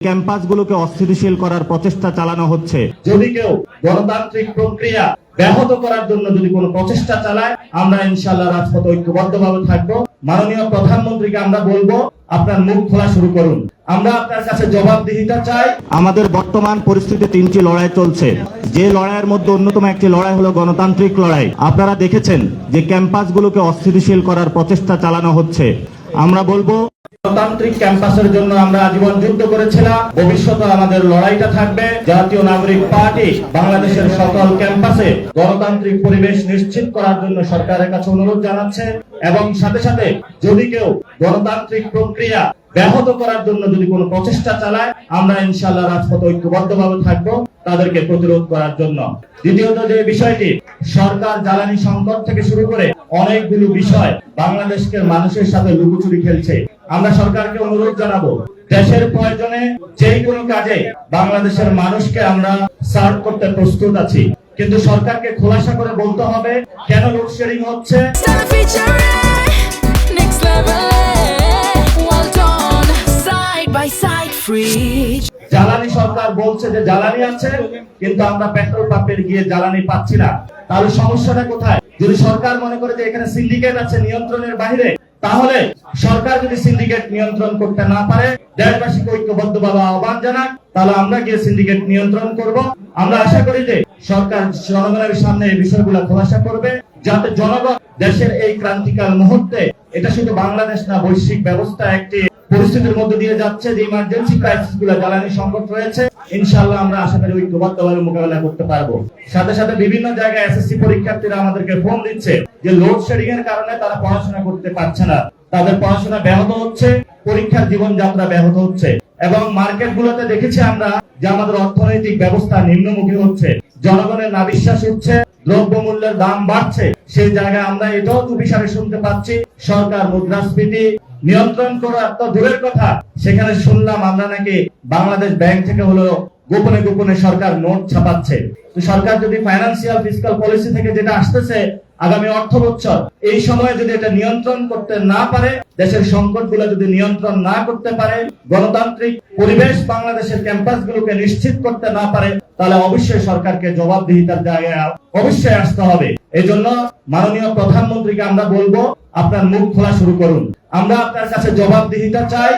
ক্যাম্পাসগুলোকে অস্থিতিশীল করার প্রচেষ্টা চালানো হচ্ছে। যদি কেউ গণতান্ত্রিক প্রক্রিয়া ব্যাহত করার জন্য যদি কোনো প্রচেষ্টা চালায়, আমরা ইনশাআল্লাহ রাজপথে ঐক্যবদ্ধভাবে থাকবো। মাননীয় প্রধানমন্ত্রীকে আমরা বলবো, আপনার মুখ খোলা শুরু করুন। আমরা আপনার কাছে জবাবদিহিতা চাই। আমাদের বর্তমান পরিস্থিতিতে তিনটি লড়াই চলছে। যে লড়াইয়ের মধ্যে অন্যতম একটি লড়াই হলো গণতান্ত্রিক লড়াই। আপনারা দেখেছেন যে ক্যাম্পাসগুলোকে অস্থিতিশীল করার প্রচেষ্টা চালানো হচ্ছে। আমরা বলবো, গণতান্ত্রিক ক্যাম্পাসের জন্য আমরা আজীবন যুদ্ধ করেছিলাম, ভবিষ্যতে আমাদের লড়াইটা থাকবে। জাতীয় নাগরিক পার্টি বাংলাদেশের সকল ক্যাম্পাসে গণতান্ত্রিক পরিবেশ নিশ্চিত করার জন্য সরকারের কাছে অনুরোধ জানাচ্ছে, এবং সাথে সাথে যদি কেউ গণতান্ত্রিক প্রক্রিয়া ব্যাহত করার জন্য যদি কোনো প্রচেষ্টা চালায়, আমরা ইনশাআল্লাহ রাজপথে ঐক্যবদ্ধভাবে থাকবো তাদেরকে প্রতিরোধ করার জন্য। দ্বিতীয়ত যে বিষয়টি, সরকার জ্বালানি সংকট থেকে শুরু করে অনেকগুলো বিষয় বাংলাদেশকে মানুষের সাথে লুকোচুরি খেলছে। আমরা সরকারকে অনুরোধ জানাবো, দেশের প্রয়োজনে যে কোনো কাজে বাংলাদেশের মানুষকে আমরা সার্ভ করতে প্রস্তুত আছি, কিন্তু সরকারকে খোলাসা করে বলতে হবে কেন লোডশেডিং হচ্ছে। জ্বালানি সরকার বলছে যে জ্বালানি আছে, কিন্তু আমরা পেট্রোল পাম্পে গিয়ে জ্বালানি পাচ্ছি না। তাহলে সমস্যাটা কোথায়? যদি সরকার মনে করে যে এখানে সিন্ডিকেট আছে নিয়ন্ত্রণের বাইরে, তাহলে সরকার যদি সিন্ডিকেট নিয়ন্ত্রণ করতে না পারে, দেশবাসীকে ঐক্যবদ্ধভাবে আহ্বান জানাক, তাহলে আমরা গিয়ে সিন্ডিকেট নিয়ন্ত্রণ করব। আমরা আশা করি যে সরকার জনগণের সামনে এই বিষয়গুলো খোলাসা করবে, যাতে জনগণ দেশের এই ক্রান্তিকাল মুহূর্তে, এটা শুধু বাংলাদেশ না, বৈশ্বিক ব্যবস্থা একটি পরিস্থিতির মধ্যে দিয়ে যাচ্ছে, যে ইমার্জেন্সি ক্রাইসিস গুলো, জ্বালানি সংকট রয়েছে, ইনশাআল্লাহ আমরা আশা করি ঐক্যবদ্ধভাবে মোকাবেলা করতে পারবো। সাথে সাথে বিভিন্ন জায়গায় এসএসসি পরীক্ষার্থীরা আমাদেরকে ফোন দিচ্ছে যে লোডশেডিং এর কারণে তারা পড়াশোনা করতে পারছে না, তাদের পড়াশোনা ব্যাহত হচ্ছে, পরীক্ষার জীবনযাত্রা ব্যাহত হচ্ছে, এবং মার্কেট গুলোতে দেখেছি আমরা যে আমাদের অর্থনৈতিক ব্যবস্থা নিম্নমুখী হচ্ছে, জনগণের নাবিশ্বাস উঠছে, দ্রব্যমূল্যের দাম বাড়ছে। সেই জায়গায় আমরা এটাও চুপিসারে শুনতে পাচ্ছি সরকার মুদ্রাস্ফীতি নিয়ন্ত্রণ করা তো দূরের কথা, সেখানে শুনলাম আমরা নাকি বাংলাদেশ ব্যাংক থেকে হলো গোপনে গোপনে সরকার নোট ছাপাচ্ছে। তো সরকার যদি ফাইন্যান্সিয়াল ফিসক্যাল পলিসি থেকে যেটা আসতেছে আগামী অর্থ বছর, এই সময়ে যদি এটা নিয়ন্ত্রণ করতে না পারে, দেশের সংকটগুলো যদি নিয়ন্ত্রণ না করতে পারে, গণতান্ত্রিক পরিবেশ বাংলাদেশের ক্যাম্পাসগুলোকে নিশ্চিত করতে না পারে, তাহলে অবশ্যই সরকারকে জবাবদিহিতার জায়গায় অবশ্যই আসতে হবে। এই জন্য মাননীয় প্রধানমন্ত্রীকে আমরা বলবো, আপনার মুখ খোলা শুরু করুন। আমরা আপনার কাছে জবাবদিহিতা চাই।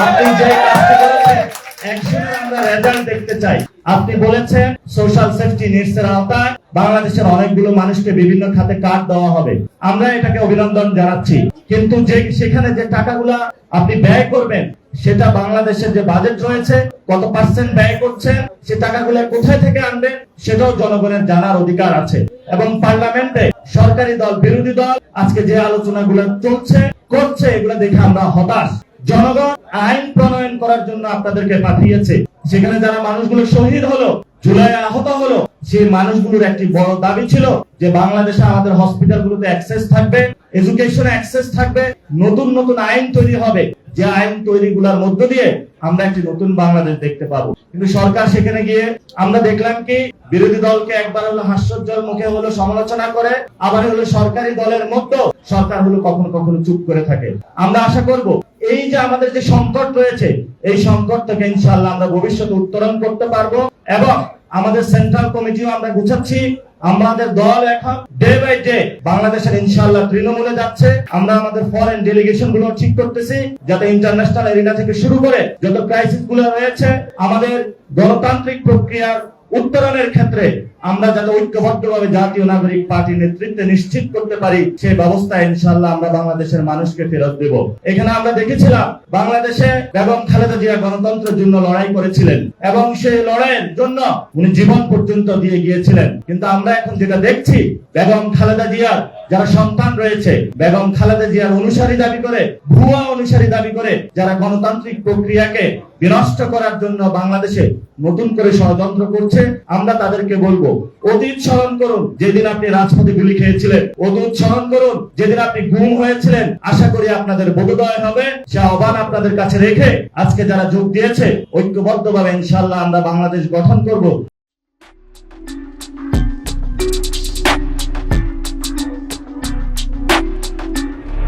আপনি যে কাজটি করেছেন, অ্যাকশনে আমরা রেজাল্ট দেখতে চাই। আপনি বলেছেন সোশ্যাল সেফটি নিডস এর আওতায় বাংলাদেশের অনেকগুলো মানুষকে বিভিন্ন খাতে কার্ড দেওয়া হবে। আমরা এটাকে অভিনন্দন জানাচ্ছি, কিন্তু যে সেখানে যে টাকাগুলা আপনি ব্যয় করবেন, সেটা বাংলাদেশের যে বাজেট রয়েছে কত পার্সেন্ট ব্যয় করছেন, সে টাকাগুলো কোথায় থেকে আনবে, সেটাও জনগণের জানার অধিকার আছে। এবং পার্লামেন্টে সরকারি দল বিরোধী দল আজকে যে আলোচনাগুলো চলছে করছে, এগুলো দেখে আমরা হতাশ। জনগণ আইন প্রণয়ন করার জন্য আপনাদেরকে পাঠিয়েছে, সেখানে যারা মানুষগুলো শহীদ হলো, জুলাই আহত হলো, সেই মানুষগুলোর একটি বড় দাবি ছিল যে বাংলাদেশে আমাদের হসপিটালগুলোতে অ্যাক্সেস থাকবে, এডুকেশনে অ্যাক্সেস থাকবে, নতুন নতুন আইন তৈরি হবে, যে আইন তৈরিগুলোর মধ্য দিয়ে আমরা একটি নতুন বাংলাদেশ দেখতে পাবো। কিন্তু সরকার সেখানে গিয়ে আমরা দেখলাম কি, বিরোধী দলকে একবার হলো হাস্যোজ্জ্বল মুখে হলো সমালোচনা করে, আবার হলো সরকারি দলের মধ্যে সরকার হলো কখনো কখনো চুপ করে থাকে। আমরা আশা করব এই যে আমাদের যে সংকট রয়েছে, এই সংকট থেকে ইনশাআল্লাহ আমরা ভবিষ্যতে উত্তরণ করতে পারবো, এবং আমাদের সেন্ট্রাল কমিটিও আমরা গুছাচ্ছি। আমাদের দল এখন ডে বাই ডে বাংলাদেশের ইনশাআল্লাহ তৃণমূলে যাচ্ছে। আমরা আমাদের ফরেন ডেলিগেশন গুলো ঠিক করতেছি, যাতে ইন্টারন্যাশনাল এরিনা থেকে শুরু করে যত ক্রাইসিস গুলো রয়েছে, আমাদের গণতান্ত্রিক প্রক্রিয়ার উত্তরণের ক্ষেত্রে আমরা যাতে ঐক্যবদ্ধভাবে জাতীয় নাগরিক পার্টির নেতৃত্বে নিশ্চিত করতে পারি, সেই ব্যবস্থা ইনশাআল্লাহ আমরা বাংলাদেশের মানুষকে ফেরত দেব। এখানে আমরা দেখেছিলাম বাংলাদেশে বেগম খালেদা জিয়া গণতন্ত্রের জন্য লড়াই করেছিলেন, এবং সেই লড়াইয়ের জন্য উনি জীবন পর্যন্ত দিয়ে গিয়েছিলেন। কিন্তু আমরা এখন যেটা দেখছি, বেগম খালেদা জিয়ার যারা সন্তান রয়েছে, বেগম খালেদা জিয়ার অনুসারী দাবি করে, ভুয়া অনুসারী দাবি করে, যারা গণতান্ত্রিক প্রক্রিয়াকে বিনষ্ট করার জন্য বাংলাদেশে নতুন করে ষড়যন্ত্র করছে, আমরা তাদেরকে বলবো, অতীত স্মরণ করুন যেদিন আপনি রাজপথে গুলি খেয়েছিলেন, অতীত স্মরণ করুন যেদিন আপনি গুম হয়েছিলেন। আশা করি আপনাদের বোধোদয় হবে। সে আহ্বান আপনাদের কাছে রেখে আজকে যারা যোগ দিয়েছে, ঐক্যবদ্ধভাবে ইনশাআল্লাহ আমরা বাংলাদেশ গঠন করব।